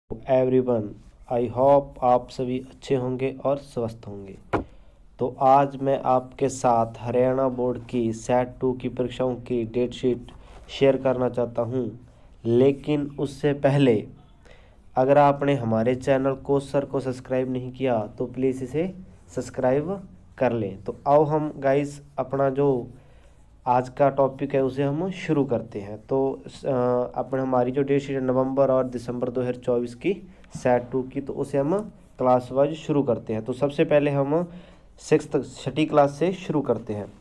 Everyone, I hope आप सभी अच्छे होंगे और स्वस्थ होंगे। तो आज मैं आपके साथ हरियाणा बोर्ड की सेट 2 की परीक्षाओं की डेट शीट शेयर करना चाहता हूं। लेकिन उससे पहले अगर आपने हमारे चैनल को सब्सक्राइब नहीं किया तो प्लीज़ इसे सब्सक्राइब कर लें। तो आओ हम गाइस अपना जो आज का टॉपिक है उसे हम शुरू करते हैं। तो अपन हमारी जो डेट शीट है नवंबर और दिसंबर 2024 की सेट 2 की, तो उसे हम क्लास वाइज शुरू करते हैं। तो सबसे पहले हम छठी क्लास से शुरू करते हैं।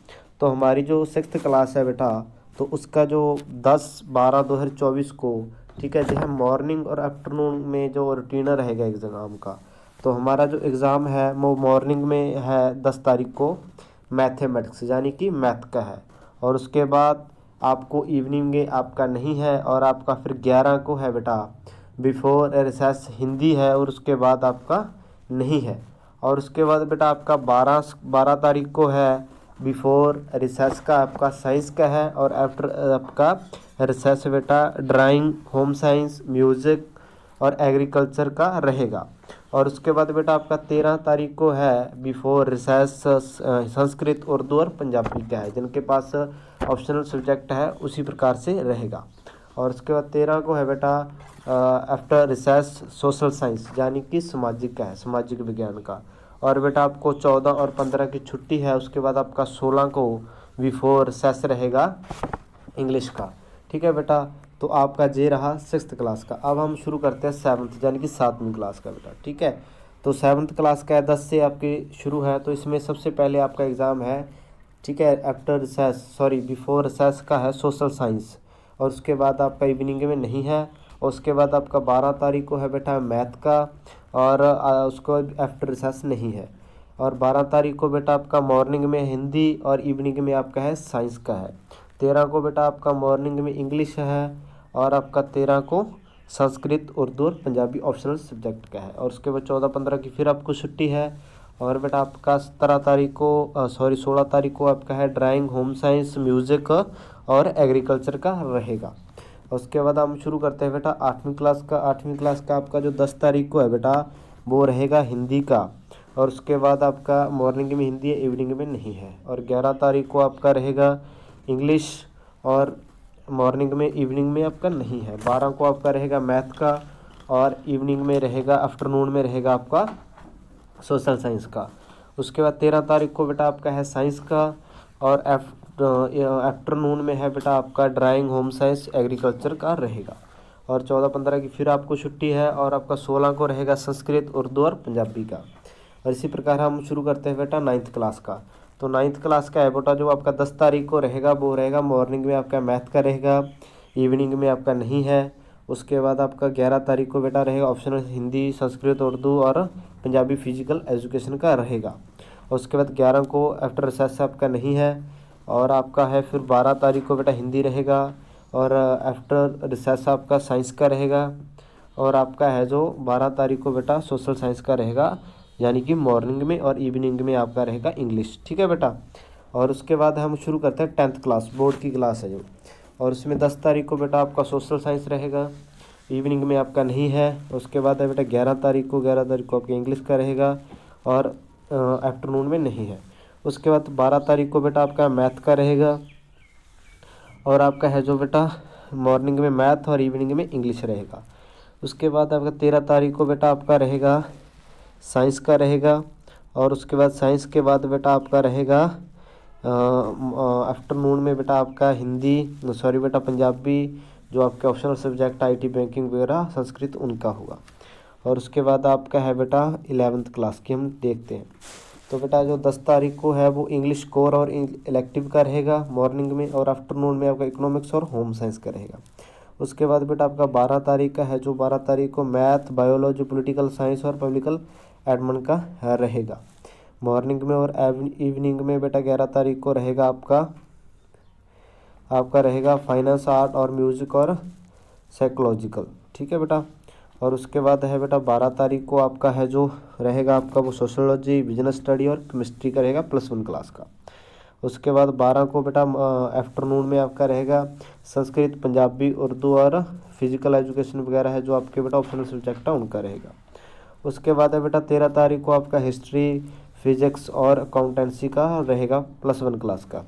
तो हमारी जो 6th क्लास है बेटा, तो उसका जो 10/12/2024 को, ठीक है, जो है मॉर्निंग और आफ्टरनून में जो रूटीन रहेगा एग्ज़ाम का। तो हमारा जो एग्ज़ाम है वो मॉर्निंग में है 10 तारीख को, मैथमेटिक्स यानी कि मैथ का है। और उसके बाद आपको इवनिंग में आपका नहीं है, और आपका फिर 11 को है बेटा बिफोर रिसेस हिंदी है, और उसके बाद आपका नहीं है। और उसके बाद बेटा आपका 12 तारीख को है बिफोर रिसेस का आपका साइंस का है, और आफ्टर आपका रिसेस बेटा ड्राइंग, होम साइंस, म्यूज़िक और एग्रीकल्चर का रहेगा। और उसके बाद बेटा आपका 13 तारीख को है बिफोर रिसेस संस्कृत, उर्दू और पंजाबी का है, जिनके पास ऑप्शनल सब्जेक्ट है उसी प्रकार से रहेगा। और उसके बाद 13 को है बेटा आफ्टर रिसेस सोशल साइंस यानी कि सामाजिक का है, सामाजिक विज्ञान का। और बेटा आपको 14 और 15 की छुट्टी है। उसके बाद आपका 16 को बिफोर रिसेस रहेगा इंग्लिश का। ठीक है बेटा, तो आपका जे रहा 6th क्लास का। अब हम शुरू करते हैं 7th यानी कि 7वीं क्लास का बेटा। ठीक है, तो 7th क्लास का 10 से आपकी शुरू है। तो इसमें सबसे पहले आपका एग्ज़ाम है, ठीक है, after recess sorry before recess का है सोशल साइंस। और उसके बाद आपका इवनिंग में नहीं है। और उसके बाद आपका 12 तारीख को है बेटा मैथ का, और उसको आफ्टर रिसेस नहीं है। और 12 तारीख को बेटा आपका मॉर्निंग में हिंदी, और इवनिंग में आपका है साइंस का है। 13 को बेटा आपका मॉर्निंग में इंग्लिश है, और आपका 13 को संस्कृत, उर्दू और पंजाबी ऑप्शनल सब्जेक्ट का है। और उसके बाद 14-15 की फिर आपको छुट्टी है। और बेटा आपका 16 तारीख को आपका है ड्राइंग, होम साइंस, म्यूज़िक और एग्रीकल्चर का रहेगा। उसके बाद हम शुरू करते हैं बेटा 8वीं क्लास का। 8वीं क्लास का आपका जो 10 तारीख को है बेटा वो रहेगा हिंदी का। और उसके बाद आपका मॉर्निंग में हिंदी है, इवनिंग में नहीं है। और 11 तारीख को आपका रहेगा इंग्लिश, और मॉर्निंग में, इवनिंग में आपका नहीं है। 12 को आपका रहेगा मैथ का, और इवनिंग में रहेगा, आफ्टरनून में रहेगा आपका सोशल साइंस का। उसके बाद 13 तारीख को बेटा आपका है साइंस का, और आफ्टरनून में है बेटा आपका ड्राइंग, होम साइंस, एग्रीकल्चर का रहेगा। और 14-15 की फिर आपको छुट्टी है। और आपका 16 को रहेगा संस्कृत, उर्दू और पंजाबी का। और इसी प्रकार हम शुरू करते हैं बेटा 9th क्लास का। तो 9th क्लास का है बेटा जो आपका 10 तारीख को रहेगा वो रहेगा मॉर्निंग में आपका मैथ का रहेगा, इवनिंग में आपका नहीं है। उसके बाद आपका 11 तारीख को बेटा रहेगा ऑप्शनल हिंदी, संस्कृत, उर्दू और पंजाबी फिजिकल एजुकेशन का रहेगा। उसके बाद 11 को आफ्टर रिसेस आपका नहीं है। और आपका है फिर 12 तारीख को बेटा हिंदी रहेगा, और आफ्टर रिसेस आपका साइंस का रहेगा। और आपका है जो 12 तारीख को बेटा सोशल साइंस का रहेगा, यानी कि मॉर्निंग में, और इवनिंग में आपका रहेगा इंग्लिश। ठीक है बेटा। और उसके बाद हम शुरू करते हैं 10th क्लास, बोर्ड की क्लास है जो। और उसमें 10 तारीख को बेटा आपका सोशल साइंस रहेगा, इवनिंग में आपका नहीं है। उसके बाद है बेटा 11 तारीख को आपका इंग्लिश का रहेगा, और आफ्टरनून में नहीं है। उसके बाद 12 तारीख को बेटा आपका मैथ का रहेगा, और आपका है जो बेटा मॉर्निंग में मैथ और इवनिंग में इंग्लिश रहेगा। उसके बाद आपका 13 तारीख को बेटा आपका रहेगा साइंस का रहेगा। और उसके बाद साइंस के बाद बेटा आपका रहेगा आफ्टरनून में बेटा आपका बेटा पंजाबी, जो आपके ऑप्शनल सब्जेक्ट आईटी, बैंकिंग वगैरह, संस्कृत उनका होगा। और उसके बाद आपका है बेटा 11th क्लास की हम देखते हैं। तो बेटा जो 10 तारीख को है वो इंग्लिश कोर और इलेक्टिव का रहेगा मॉर्निंग में, और आफ्टरनून में आपका इकोनॉमिक्स और होम साइंस का रहेगा। उसके बाद बेटा आपका 12 तारीख का है जो 12 तारीख को मैथ, बायोलॉजी, पॉलिटिकल साइंस और पब्लिक एडमिन का रहेगा मॉर्निंग में। और इवनिंग में बेटा 11 तारीख को रहेगा आपका रहेगा फाइनेंस, आर्ट और म्यूज़िक और साइकोलॉजिकल। ठीक है बेटा। और उसके बाद है बेटा 12 तारीख को आपका है जो रहेगा आपका वो सोशोलॉजी, बिजनेस स्टडी और केमिस्ट्री का रहेगा +1 क्लास का। उसके बाद 12 को बेटा आफ्टरनून में आपका रहेगा संस्कृत, पंजाबी, उर्दू और फिजिकल एजुकेशन वगैरह है जो आपके बेटा ऑप्शनल सब्जेक्ट है उनका रहेगा। उसके बाद है बेटा 13 तारीख को आपका हिस्ट्री, फिजिक्स और अकाउंटेंसी का रहेगा +1 क्लास का।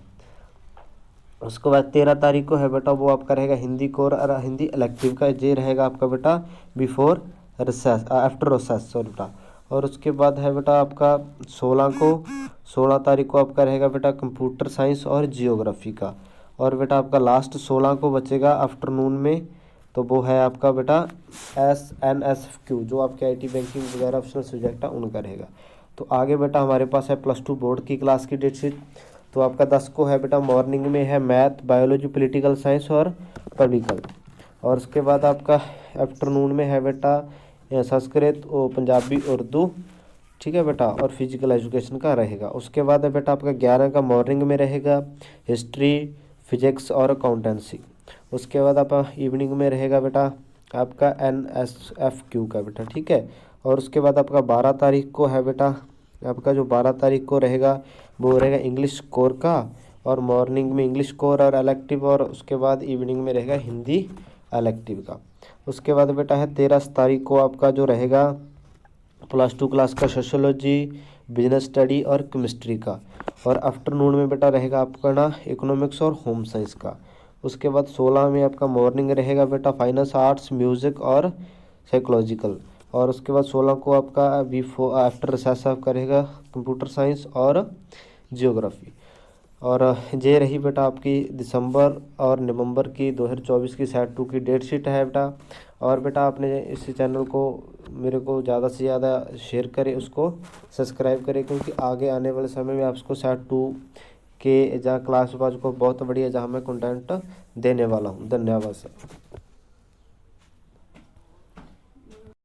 उसके बाद 13 तारीख को है बेटा वो आपका रहेगा हिंदी कोर और हिंदी इलेक्टिव का, ये रहेगा आपका बेटा बिफोर रिसेस आफ्टर रिसेस बेटा। और उसके बाद है बेटा आपका 16 तारीख को आपका रहेगा बेटा कंप्यूटर साइंस और जियोग्राफी का। और बेटा आपका लास्ट 16 को बचेगा आफ्टरनून में, तो वो है आपका बेटा SNSQ जो आपके IT बैंकिंग वगैरह ऑप्शनल सब्जेक्ट है उनका रहेगा। तो आगे बेटा हमारे पास है +2 बोर्ड की क्लास की डेट शीट। तो आपका 10 को है बेटा मॉर्निंग में है मैथ, बायोलॉजी, पॉलिटिकल साइंस और पब्लिकल। और उसके बाद आपका आफ्टरनून में है बेटा संस्कृत और पंजाबी, उर्दू, ठीक है बेटा, और फिजिकल एजुकेशन का रहेगा। उसके बाद है बेटा आपका 11 का मॉर्निंग में रहेगा हिस्ट्री, फिजिक्स और अकाउंटेंसी। उसके बाद आपका इवनिंग में रहेगा बेटा आपका NSFQ का बेटा, ठीक है। और उसके बाद आपका 12 तारीख को है बेटा आपका जो 12 तारीख को रहेगा वो रहेगा इंग्लिश कोर का, और मॉर्निंग में इंग्लिश कोर और इलेक्टिव, और उसके बाद इवनिंग में रहेगा हिंदी इलेक्टिव का। उसके बाद बेटा है 13 तारीख को आपका जो रहेगा +2 क्लास का सोशियोलॉजी, बिजनेस स्टडी और केमिस्ट्री का। और आफ्टरनून में बेटा रहेगा आपका ना इकोनॉमिक्स और होम साइंस का। उसके बाद 16 में आपका मॉर्निंग रहेगा बेटा फाइनेंस, आर्ट्स, म्यूज़िक और साइकोलॉजिकल। और उसके बाद 16 को आपका बिफोर आफ्टर रिसेस आपका रहेगा कंप्यूटर साइंस और जियोग्राफी। और ये रही बेटा आपकी दिसंबर और नवंबर की 2024 की सेट 2 की डेट शीट है बेटा। और बेटा आपने इस चैनल को मेरे को ज़्यादा से ज़्यादा शेयर करें, उसको सब्सक्राइब करें, क्योंकि आगे आने वाले समय में आपको सेट 2 के जहाँ क्लास वाज को बहुत बढ़िया जहाँ मैं कंटेंट देने वाला हूँ। धन्यवाद सर।